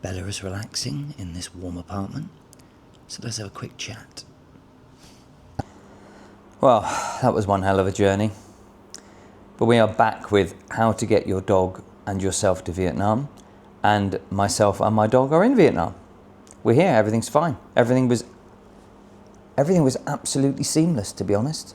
Bella is relaxing in this warm apartment, so let's have a quick chat. Well, that was one hell of a journey. But we are back with how to get your dog and yourself to Vietnam, and myself and my dog are in Vietnam. We're here, everything's fine. Everything was absolutely seamless, to be honest.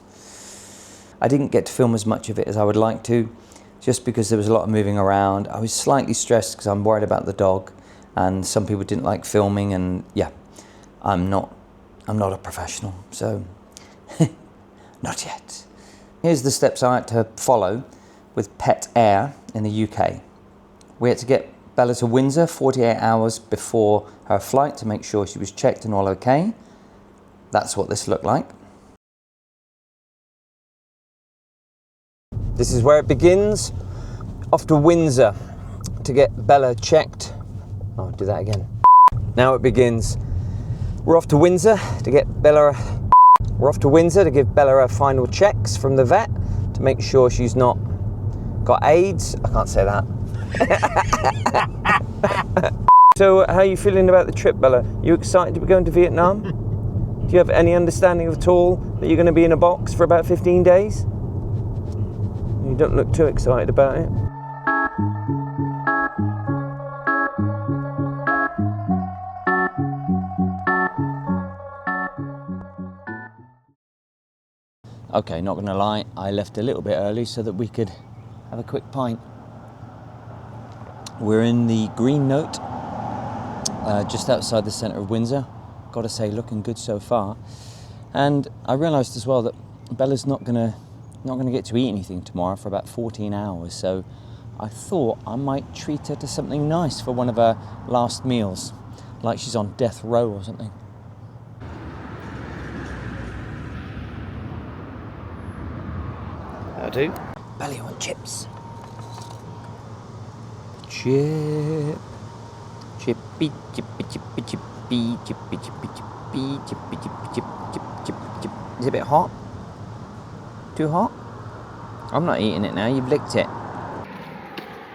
I didn't get to film as much of it as I would like to, just because there was a lot of moving around. I was slightly stressed because I'm worried about the dog, and some people didn't like filming, and yeah, I'm not a professional, so not yet. Here's the steps I had to follow with Petair in the UK. We had to get Bella to Windsor 48 hours before her flight to make sure she was checked and all okay. That's what this looked like. This is where it begins. Off to Windsor to get Bella checked. Oh, do that again. Now it begins. We're off to Windsor to get Bella. We're off to Windsor to give Bella her final checks from the vet to make sure she's not got AIDS. I can't say that. So, how are you feeling about the trip, Bella? You excited to be going to Vietnam? Do you have any understanding at all that you're going to be in a box for about 15 days? You don't look too excited about it. Okay, not gonna lie, I left a little bit early so that we could have a quick pint. We're in the Green Note, just outside the centre of Windsor. Gotta say, looking good so far. And I realised as well that Bella's not gonna get to eat anything tomorrow for about 14 hours, so I thought I might treat her to something nice for one of her last meals, like she's on death row or something. I do. Bella, you want chips? Chip. Chippy, chippy, chippy, chippy, chippy, chippy, chippy, chippy, chippy, chip, chip, chip, chip. Is it a bit hot? Too hot? I'm not eating it now, you've licked it.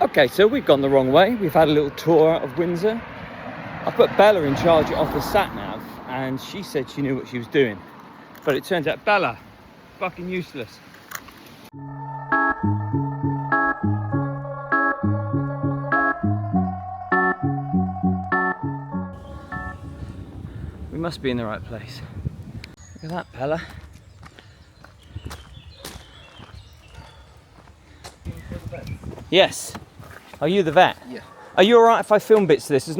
Okay, so we've gone the wrong way. We've had a little tour of Windsor. I put Bella in charge of the sat-nav, and she said she knew what she was doing. But it turns out Bella, fucking useless. We must be in the right place. Look at that, Bella. Yes. Are you the vet? Yeah. Are you alright if I film bits of this? There's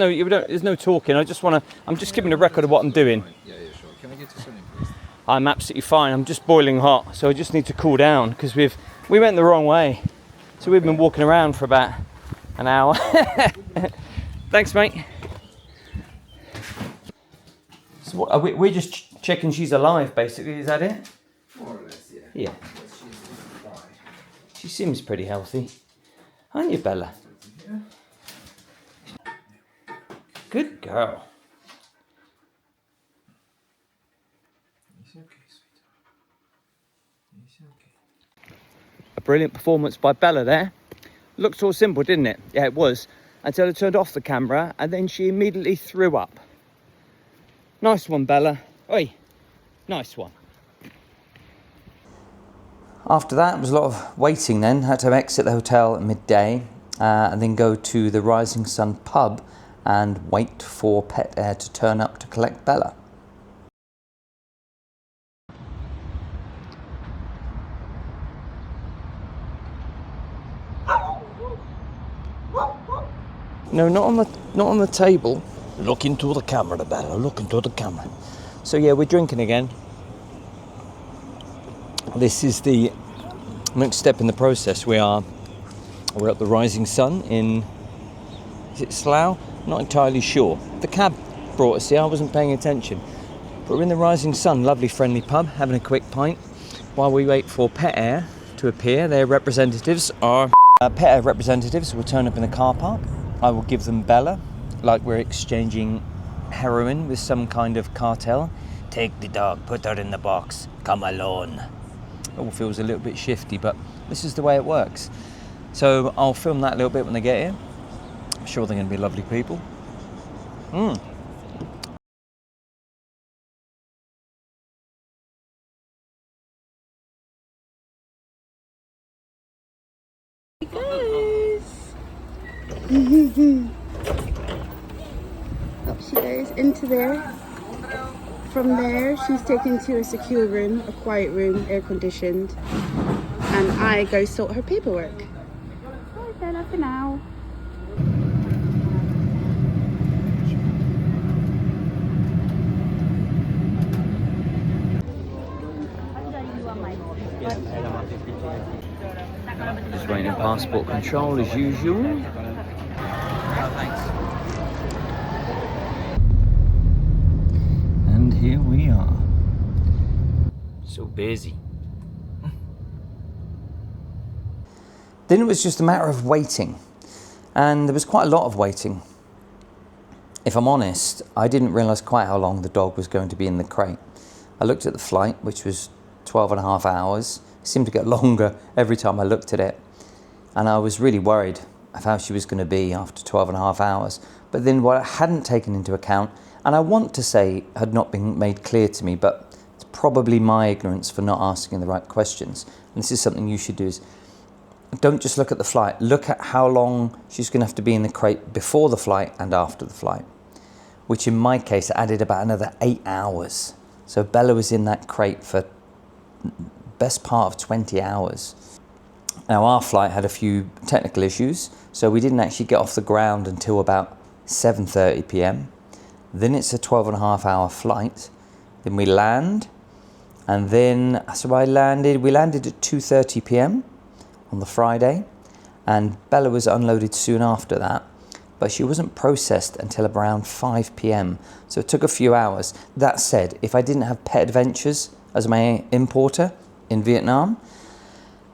no talking. I'm just keeping a record of what I'm doing. Yeah, sure. Can I get to swimming, please? I'm absolutely fine. I'm just boiling hot, so I just need to cool down because we went the wrong way. So we've been walking around for about an hour. Thanks, mate. So what, we're just checking she's alive, basically. Is that it? More or less, yeah. Yeah. But she's fine. She seems pretty healthy. Aren't you, Bella? Yeah. Good girl. It's okay, sweetheart. It's okay. A brilliant performance by Bella there. Looked all simple, didn't it? Yeah, it was. Until I turned off the camera and then she immediately threw up. Nice one, Bella. Oi, nice one. After that, it was a lot of waiting then. Had to exit the hotel at midday and then go to the Rising Sun pub and wait for Petair to turn up to collect Bella. No, not on the table. Look into the camera, Bella. Look into the camera. So yeah, we're drinking again. This is the next step in the process. We're at the Rising Sun in, is it Slough? Not entirely sure. The cab brought us here. I wasn't paying attention. But we're in the Rising Sun, lovely friendly pub, having a quick pint while we wait for Petair to appear. Their representatives are Petair representatives will turn up in the car park. I will give them Bella, like we're exchanging heroin with some kind of cartel. Take the dog, put her in the box, come alone. It all feels a little bit shifty, but this is the way it works. So I'll film that a little bit when they get here. I'm sure they're going to be lovely people. Up she goes into there. From there, she's taken to a secure room, a quiet room, air conditioned, and I go sort her paperwork. Bye, Bella, for now. Just waiting in passport control as usual. And here we are. So busy. Then it was just a matter of waiting. And there was quite a lot of waiting. If I'm honest, I didn't realise quite how long the dog was going to be in the crate. I looked at the flight, which was 12 and a half hours. It seemed to get longer every time I looked at it. And I was really worried of how she was going to be after 12 and a half hours. But then what I hadn't taken into account, and I want to say had not been made clear to me, but it's probably my ignorance for not asking the right questions. And this is something you should do, is don't just look at the flight. Look at how long she's going to have to be in the crate before the flight and after the flight, which in my case added about another 8 hours. So Bella was in that crate for best part of 20 hours. Now our flight had a few technical issues, so we didn't actually get off the ground until about 7:30 p.m. Then it's a 12 and a half hour flight. Then we land, and then, so we landed at 2:30 p.m. on the Friday, and Bella was unloaded soon after that, but she wasn't processed until around 5 p.m. So it took a few hours. That said, if I didn't have Pet Adventures as my importer in Vietnam,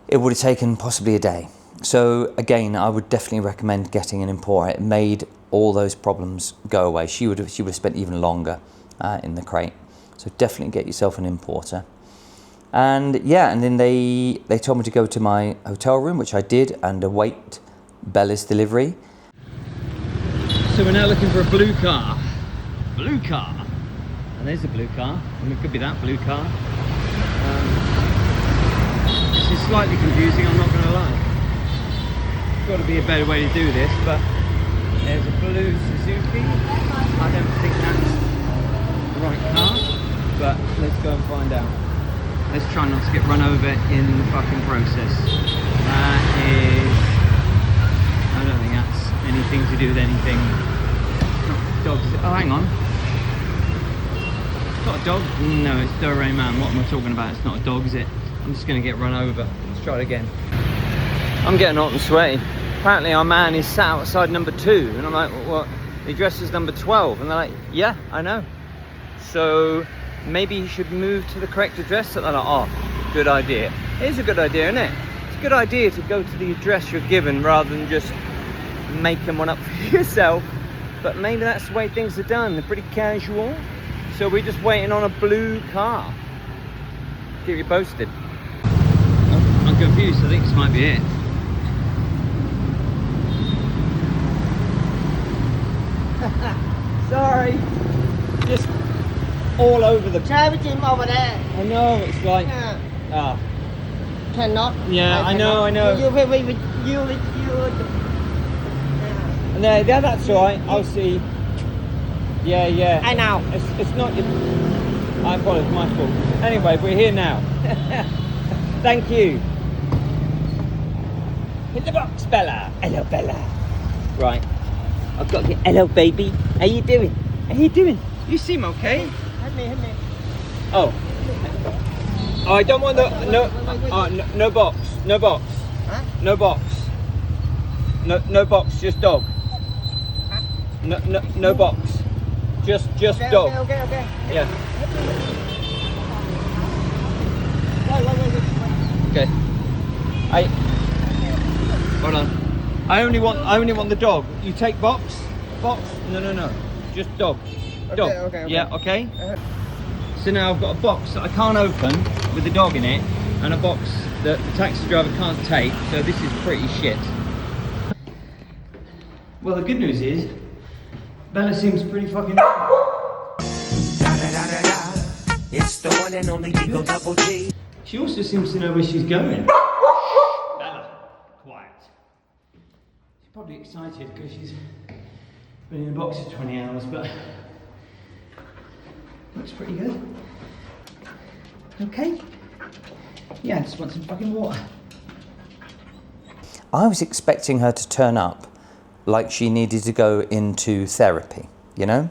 it would have taken possibly a day. So again, I would definitely recommend getting an importer. It made all those problems go away. She would have spent even longer in the crate. So definitely get yourself an importer. And yeah, and then they told me to go to my hotel room, which I did, and await Bella's delivery. So we're now looking for a blue car. Blue car. And there's a blue car. I mean, it could be that blue car. This is slightly confusing, I'm not going to lie. There's got to be a better way to do this, but there's a blue Suzuki. I don't think that's the right car, but let's go and find out. Let's try not to get run over in the fucking process. That is... I don't think that's anything to do with anything. It's not dogs. Oh, hang on. It's not a dog? No, it's Doraemon. Man. What am I talking about? It's not a dog, is it? I'm just going to get run over. Let's try it again. I'm getting hot and sweaty. Apparently our man is sat outside number 2. And I'm like, well, the address is number 12. And they're like, yeah, I know. So maybe he should move to the correct address. And they're like, oh, good idea. It is a good idea, isn't it? It's a good idea to go to the address you're given rather than just making one up for yourself. But maybe that's the way things are done. They're pretty casual. So we're just waiting on a blue car. Keep you posted. I'm confused. I think this might be it. Sorry. Just all over the... Everything over there. I know, it's like... Yeah. Cannot. Yeah, I know. You. No, that's alright. I'll see. Yeah. I know. It's not your... I apologize, my fault. Anyway, we're here now. Thank you. Hit the box, Bella. Hello, Bella. Right. I've got to get... Hello, baby. How you doing? You seem okay. Hit me. Oh. Oh, I don't want the... No box. Huh? No box. No box, just dog. Huh? No box. Just dog. Okay. Yeah. Wait. Okay. Hold on. I only want the dog. You take box? No. Just dog. Dog. Okay. Yeah, okay? So now I've got a box that I can't open with the dog in it, and a box that the taxi driver can't take, so this is pretty shit. Well, the good news is Bella seems pretty fucking. It's the one and only Eagle Double G. She also seems to know where she's going. Bella, quiet. She's probably excited because she's been in the box for 20 hours, but looks pretty good. Okay. Yeah, I just want some fucking water. I was expecting her to turn up like she needed to go into therapy, you know?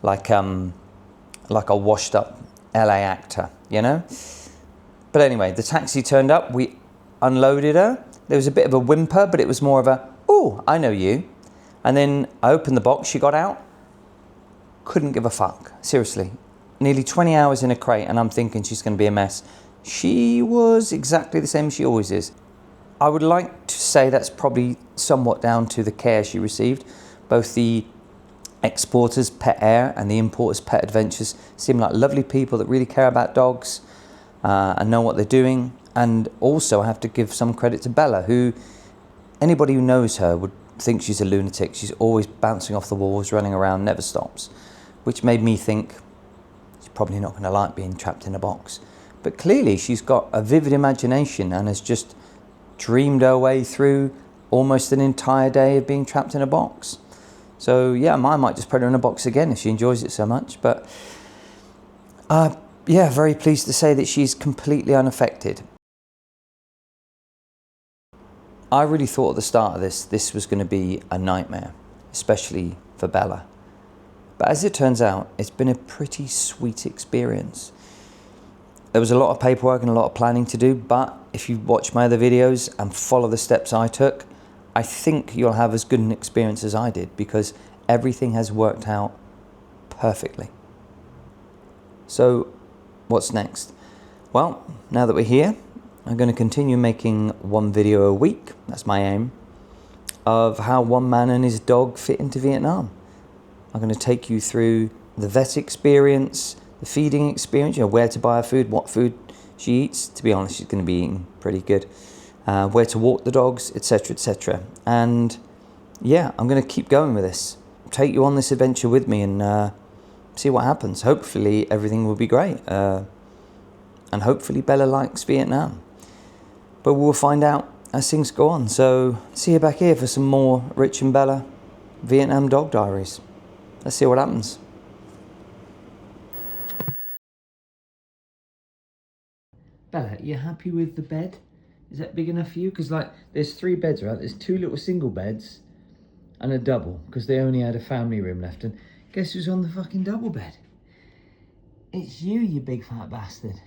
Like a washed up LA actor, you know? But anyway, the taxi turned up, we unloaded her. There was a bit of a whimper, but it was more of a, oh, I know you. And then I opened the box, she got out. Couldn't give a fuck, seriously. Nearly 20 hours in a crate and I'm thinking she's gonna be a mess. She was exactly the same as she always is. I would like to say that's probably somewhat down to the care she received. Both the exporters, Petair, and the importers, Pet Adventures, seem like lovely people that really care about dogs and know what they're doing. And also I have to give some credit to Bella, who anybody who knows her would think she's a lunatic. She's always bouncing off the walls, running around, never stops, which made me think she's probably not going to like being trapped in a box. But clearly she's got a vivid imagination and has just dreamed her way through almost an entire day of being trapped in a box. So yeah, I might just put her in a box again if she enjoys it so much. But yeah, very pleased to say that she's completely unaffected. I really thought at the start of this was going to be a nightmare, especially for Bella. But as it turns out, it's been a pretty sweet experience. There was a lot of paperwork and a lot of planning to do, but if you watch my other videos and follow the steps I took, I think you'll have as good an experience as I did, because everything has worked out perfectly. So what's next? Well, now that we're here, I'm going to continue making one video a week, that's my aim, of how one man and his dog fit into Vietnam. I'm going to take you through the vet experience, the feeding experience, you know, where to buy her food, what food she eats. To be honest, she's going to be eating pretty good. Where to walk the dogs, etc., etc. And yeah, I'm going to keep going with this. Take you on this adventure with me and see what happens. Hopefully everything will be great. And hopefully Bella likes Vietnam. But we'll find out as things go on. So see you back here for some more Rich and Bella Vietnam Dog Diaries. Let's see what happens. Bella, you happy with the bed? Is that big enough for you? Because like, there's 3 beds, right? There's 2 little single beds and a double, because they only had a family room left. And guess who's on the fucking double bed? It's you, you big fat bastard.